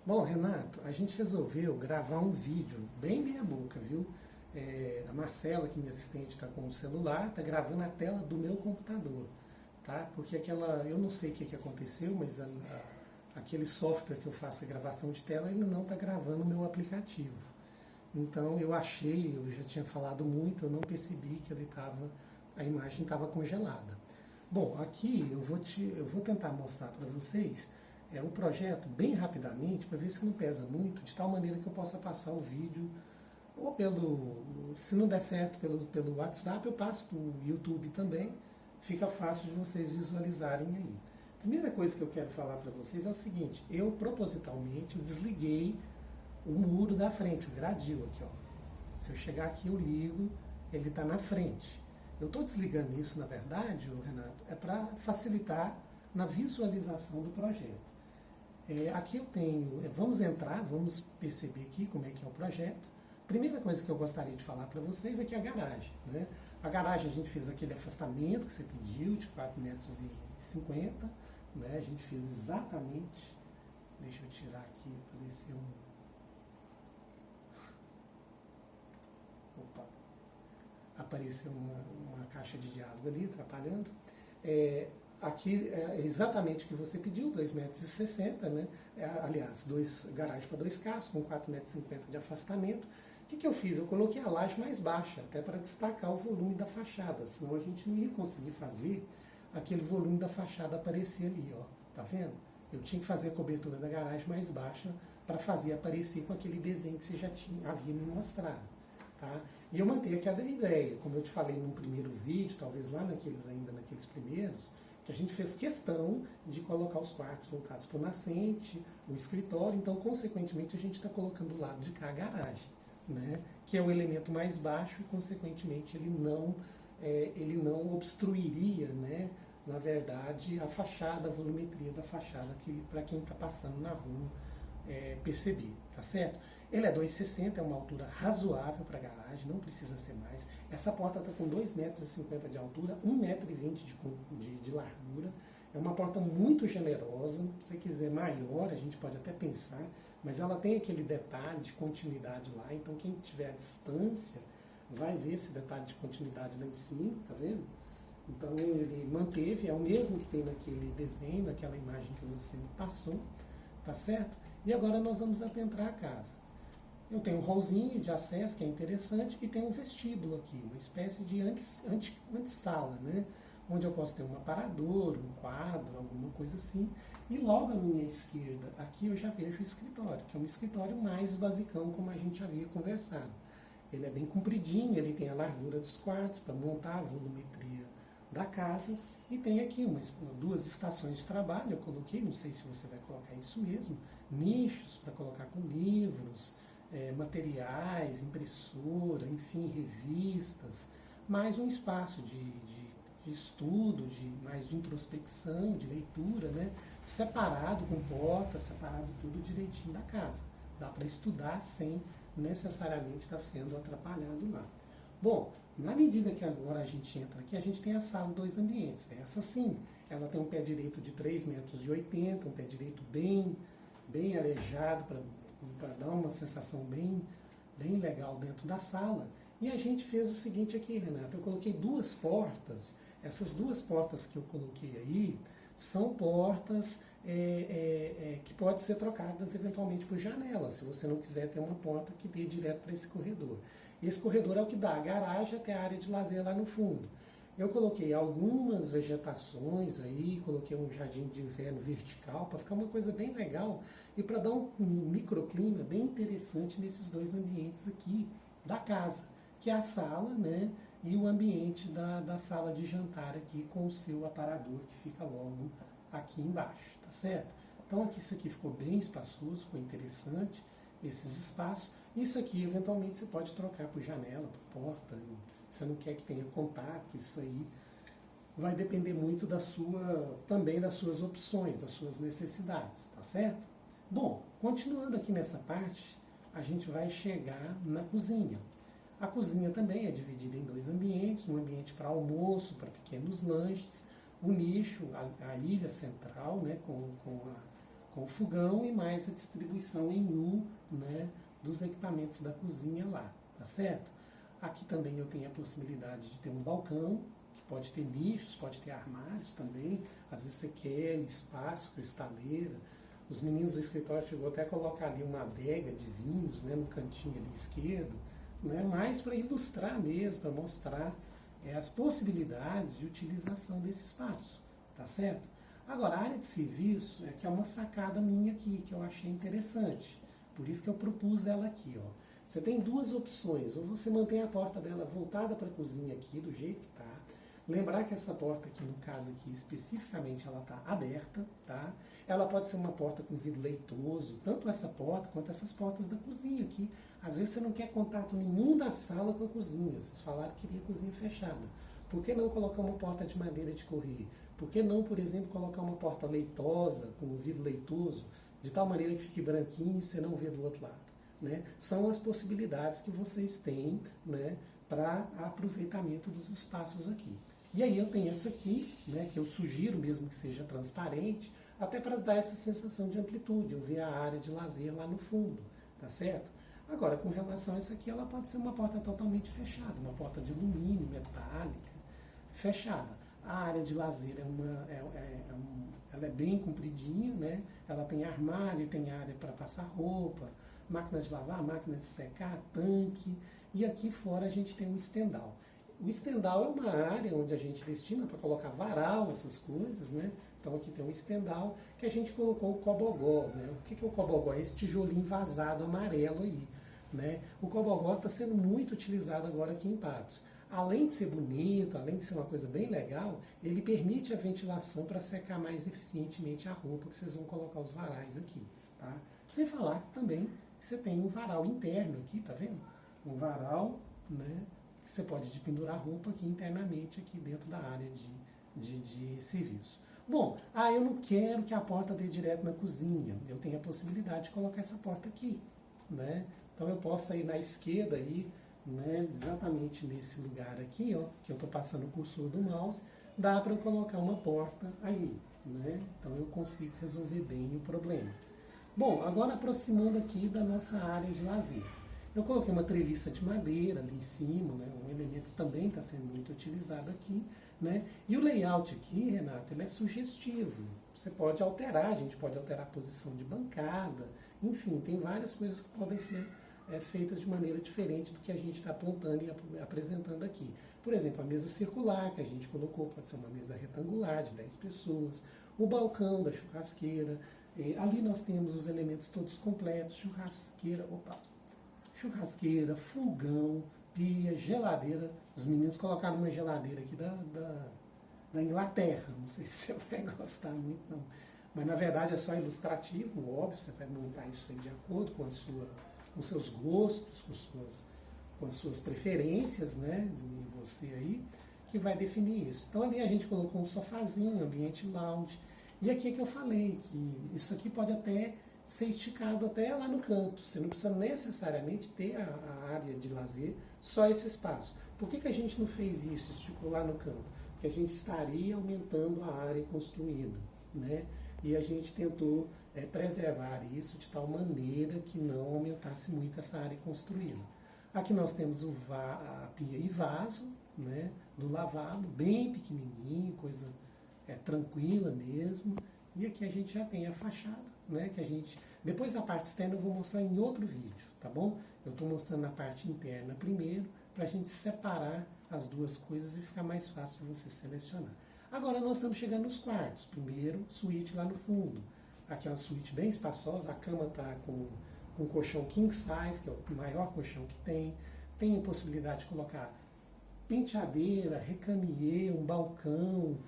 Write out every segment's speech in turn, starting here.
Bom, Renato, a gente resolveu gravar um vídeo bem meia boca, viu? A Marcela, que é minha assistente, está com o celular, está gravando a tela do meu computador, tá? Porque eu não sei o que aconteceu, mas aquele software que eu faço a gravação de tela ainda não está gravando o meu aplicativo. Então eu já tinha falado muito, eu não percebi que a imagem estava congelada. Bom, aqui eu vou tentar mostrar para vocês o projeto bem rapidamente, para ver se não pesa muito, de tal maneira que eu possa passar o vídeo, ou se não der certo pelo WhatsApp, eu passo para o YouTube também, fica fácil de vocês visualizarem aí. Primeira coisa que eu quero falar para vocês é o seguinte: eu propositalmente desliguei o muro da frente, o gradil aqui, ó. Se eu chegar aqui, eu ligo, ele está na frente. Eu estou desligando isso, na verdade, Renato, é para facilitar na visualização do projeto. Aqui eu tenho, vamos perceber aqui como é que é o projeto. Primeira coisa que eu gostaria de falar para vocês é que a garagem, né? A garagem a gente fez aquele afastamento que você pediu, de 4,50 m, né? A gente fez exatamente, deixa eu tirar aqui, apareceu opa, apareceu uma caixa de diálogo ali, atrapalhando. Aqui é exatamente o que você pediu, 2,60 m, né? Aliás, garagem para dois carros, com 4,50 m de afastamento. O que eu fiz? Eu coloquei a laje mais baixa, até para destacar o volume da fachada, senão a gente não ia conseguir fazer aquele volume da fachada aparecer ali, ó. Tá vendo? Eu tinha que fazer a cobertura da garagem mais baixa para fazer aparecer com aquele desenho que você havia me mostrado. Tá? E eu mantenho aquela ideia, como eu te falei num primeiro vídeo, talvez lá naqueles primeiros, que a gente fez questão de colocar os quartos voltados para o nascente, o escritório, então, consequentemente, a gente está colocando do lado de cá a garagem, né? Que é o elemento mais baixo e, consequentemente, ele não obstruiria, né, na verdade, a fachada, a volumetria da fachada, que para quem está passando na rua perceber, tá certo? Ele é 2,60 m, é uma altura razoável para garagem, não precisa ser mais. Essa porta está com 2,50 m de altura, 1,20 m de largura. É uma porta muito generosa. Se você quiser maior, a gente pode até pensar, mas ela tem aquele detalhe de continuidade lá, então quem tiver à distância vai ver esse detalhe de continuidade lá em cima, tá vendo? Então ele manteve, é o mesmo que tem naquele desenho, naquela imagem que você me passou, tá certo? E agora nós vamos adentrar a casa. Eu tenho um hallzinho de acesso que é interessante e tem um vestíbulo aqui, uma espécie de antessala, né? Onde eu posso ter um aparador, um quadro, alguma coisa assim. E logo à minha esquerda, aqui eu já vejo o escritório, que é um escritório mais basicão, como a gente havia conversado. Ele é bem compridinho, ele tem a largura dos quartos para montar a volumetria da casa. E tem aqui duas estações de trabalho, eu coloquei, não sei se você vai colocar isso mesmo, nichos para colocar com livros, materiais, impressora, enfim, revistas, mais um espaço de estudo, mais de introspecção, de leitura, né? Separado com porta, separado tudo direitinho da casa. Dá para estudar sem necessariamente estar sendo atrapalhado lá. Bom, na medida que agora a gente entra aqui, a gente tem a sala dois ambientes. Essa sim, ela tem um pé direito de 3,80 m, um pé direito bem arejado, para dar uma sensação bem legal dentro da sala. E a gente fez o seguinte aqui, Renato, eu coloquei duas portas. Essas duas portas que eu coloquei aí são portas que podem ser trocadas eventualmente por janelas, se você não quiser ter uma porta que dê direto para esse corredor. Esse corredor é o que dá a garagem até a área de lazer lá no fundo. Eu coloquei algumas vegetações aí, coloquei um jardim de inverno vertical, para ficar uma coisa bem legal e para dar um microclima bem interessante nesses dois ambientes aqui da casa, que é a sala, né, e o ambiente da sala de jantar aqui com o seu aparador que fica logo aqui embaixo, tá certo? Então aqui isso aqui ficou bem espaçoso, ficou interessante, esses espaços. Isso aqui eventualmente você pode trocar por janela, por porta, você não quer que tenha contato, isso aí vai depender muito também das suas opções, das suas necessidades, tá certo? Bom, continuando aqui nessa parte, a gente vai chegar na cozinha. A cozinha também é dividida em dois ambientes, um ambiente para almoço, para pequenos lanches, o nicho, a ilha central, né, com com o fogão e mais a distribuição em U, né, dos equipamentos da cozinha lá, tá certo? Aqui também eu tenho a possibilidade de ter um balcão, que pode ter nichos, pode ter armários também, às vezes você quer espaço, cristaleira. Os meninos do escritório chegou até a colocar ali uma adega de vinhos, né, no cantinho ali esquerdo, né, mais para ilustrar mesmo, para mostrar as possibilidades de utilização desse espaço, tá certo? Agora, a área de serviço é que é uma sacada minha aqui, que eu achei interessante. Por isso que eu propus ela aqui, ó. Você tem duas opções, ou você mantém a porta dela voltada para a cozinha aqui, do jeito que está. Lembrar que essa porta aqui, no caso aqui, especificamente, ela está aberta, tá? Ela pode ser uma porta com vidro leitoso, tanto essa porta quanto essas portas da cozinha aqui. Às vezes você não quer contato nenhum da sala com a cozinha, vocês falaram que queria cozinha fechada. Por que não colocar uma porta de madeira de correr? Por que não, por exemplo, colocar uma porta leitosa, com um vidro leitoso, de tal maneira que fique branquinho e você não vê do outro lado? Né? São as possibilidades que vocês têm, né, para aproveitamento dos espaços aqui. E aí eu tenho essa aqui, né, que eu sugiro mesmo que seja transparente, até para dar essa sensação de amplitude, eu ver a área de lazer lá no fundo, tá certo? Agora, com relação a essa aqui, ela pode ser uma porta totalmente fechada, uma porta de alumínio, metálica, fechada. A área de lazer ela é bem compridinha, né? Ela tem armário, tem área para passar roupa, máquina de lavar, máquina de secar, tanque, e aqui fora a gente tem um estendal. O estendal é uma área onde a gente destina para colocar varal, essas coisas, né? Então aqui tem um estendal que a gente colocou o cobogó, né? O que é o cobogó? É esse tijolinho vazado amarelo aí, né? O cobogó está sendo muito utilizado agora aqui em Patos. Além de ser bonito, além de ser uma coisa bem legal, ele permite a ventilação para secar mais eficientemente a roupa que vocês vão colocar os varais aqui, tá? Sem falar que também você tem um varal interno aqui, tá vendo? Um varal, né, que você pode pendurar roupa aqui internamente, aqui dentro da área de serviço. Bom, eu não quero que a porta dê direto na cozinha. Eu tenho a possibilidade de colocar essa porta aqui, né? Então eu posso sair na esquerda aí, né, exatamente nesse lugar aqui, ó, que eu estou passando o cursor do mouse, dá para eu colocar uma porta aí, né? Então eu consigo resolver bem o problema. Bom, agora aproximando aqui da nossa área de lazer. Eu coloquei uma treliça de madeira ali em cima, né, um elemento que também está sendo muito utilizado aqui, né? E o layout aqui, Renato, ele é sugestivo. Você pode alterar, a gente pode alterar a posição de bancada, enfim, tem várias coisas que podem ser feitas de maneira diferente do que a gente está apontando e apresentando aqui. Por exemplo, a mesa circular que a gente colocou pode ser uma mesa retangular de 10 pessoas, o balcão da churrasqueira, ali nós temos os elementos todos completos, churrasqueira, fogão, pia, geladeira. Os meninos colocaram uma geladeira aqui da Inglaterra, não sei se você vai gostar muito não, mas na verdade é só ilustrativo, óbvio, você vai montar isso aí de acordo com com seus gostos, com as suas preferências, né, de você aí, que vai definir isso. Então ali a gente colocou um sofazinho, ambiente lounge, e aqui é que eu falei que isso aqui pode até ser esticado até lá no canto, você não precisa necessariamente ter a área de lazer, só esse espaço. Por que a gente não fez isso, esticou lá no canto? Porque a gente estaria aumentando a área construída, né? E a gente tentou preservar isso de tal maneira que não aumentasse muito essa área construída. Aqui nós temos a pia e vaso, né, do lavabo, bem pequenininho, coisa tranquila mesmo. E aqui a gente já tem a fachada, né, que a gente... Depois a parte externa eu vou mostrar em outro vídeo, tá bom? Eu estou mostrando a parte interna primeiro, para a gente separar as duas coisas e ficar mais fácil de você selecionar. Agora nós estamos chegando nos quartos. Primeiro, suíte lá no fundo. Aqui é uma suíte bem espaçosa, a cama está com um colchão king size, que é o maior colchão que tem. Tem a possibilidade de colocar penteadeira, recamier, um balcão,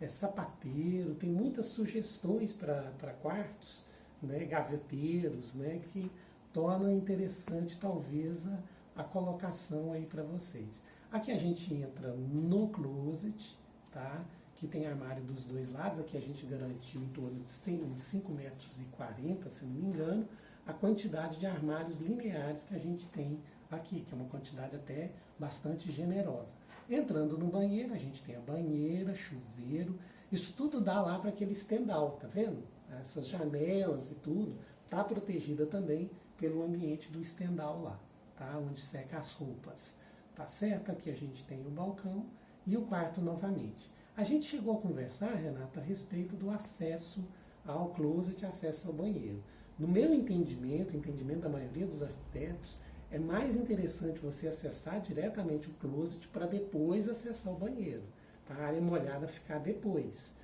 sapateiro. Tem muitas sugestões para quartos, né, gaveteiros, né, que torna interessante talvez a colocação aí para vocês. Aqui a gente entra no closet, tá? Que tem armário dos dois lados, aqui a gente garantiu em torno de 5,40 metros, se não me engano, a quantidade de armários lineares que a gente tem aqui, que é uma quantidade até bastante generosa. Entrando no banheiro, a gente tem a banheira, chuveiro, isso tudo dá lá para aquele estendal, tá vendo? essas janelas e tudo, está protegida também pelo ambiente do estendal lá, tá? Onde seca as roupas. Tá certo? Aqui a gente tem o balcão e o quarto novamente. A gente chegou a conversar, Renata, a respeito do acesso ao closet, acesso ao banheiro. No meu entendimento, entendimento da maioria dos arquitetos, é mais interessante você acessar diretamente o closet para depois acessar o banheiro. Tá? A área molhada ficar depois.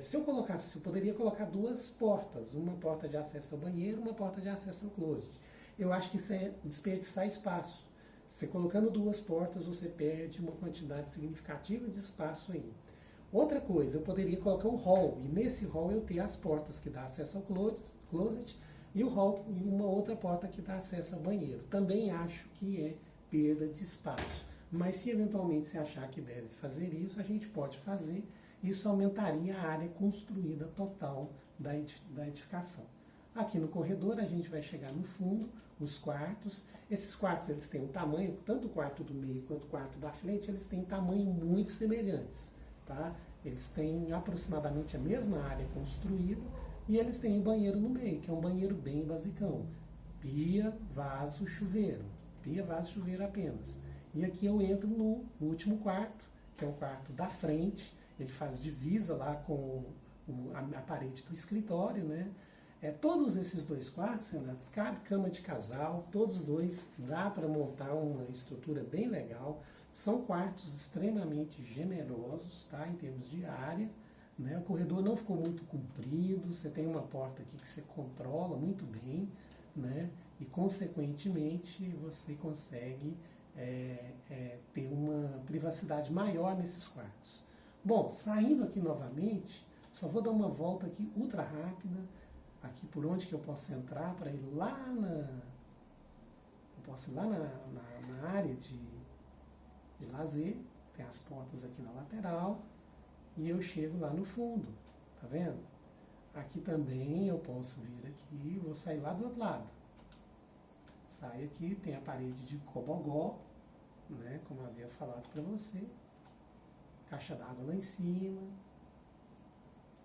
Se eu poderia colocar duas portas, uma porta de acesso ao banheiro, uma porta de acesso ao closet. Eu acho que isso é desperdiçar espaço. Você colocando duas portas, você perde uma quantidade significativa de espaço aí. Outra coisa, eu poderia colocar um hall, e nesse hall eu ter as portas que dá acesso ao closet e o hall e uma outra porta que dá acesso ao banheiro. Também acho que é perda de espaço. Mas se eventualmente você achar que deve fazer isso, a gente pode fazer. Isso aumentaria a área construída total da edificação. Aqui no corredor a gente vai chegar no fundo, os quartos. Esses quartos eles têm um tamanho, tanto o quarto do meio quanto o quarto da frente, eles têm tamanho muito semelhantes. Tá? Eles têm aproximadamente a mesma área construída e eles têm o banheiro no meio, que é um banheiro bem basicão. Pia, vaso, chuveiro. Pia, vaso, chuveiro apenas. E aqui eu entro no último quarto, que é o quarto da frente. Ele faz divisa lá com a parede do escritório, né? Todos esses dois quartos, Renato, cabe cama de casal, todos dois dá para montar uma estrutura bem legal. São quartos extremamente generosos, tá, em termos de área. Né? O corredor não ficou muito comprido, você tem uma porta aqui que você controla muito bem, né? E consequentemente você consegue ter uma privacidade maior nesses quartos. Bom, saindo aqui novamente, só vou dar uma volta aqui ultra rápida, aqui por onde que eu posso entrar para ir lá na área de lazer, tem as portas aqui na lateral, e eu chego lá no fundo, tá vendo? Aqui também eu posso vir aqui, vou sair lá do outro lado. Saio aqui, tem a parede de cobogó, né, como eu havia falado para você. Caixa d'água lá em cima,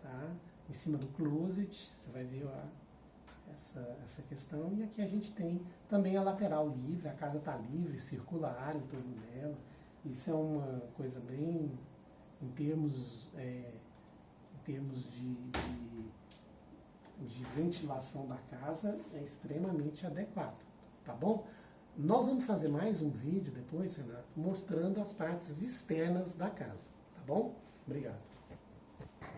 tá? Em cima do closet, você vai ver ó, essa questão. E aqui a gente tem também a lateral livre, a casa está livre, circular em torno dela. Isso é uma coisa bem, em termos de ventilação da casa, é extremamente adequado, tá bom? Nós vamos fazer mais um vídeo depois, Renato, mostrando as partes externas da casa, tá bom? Obrigado.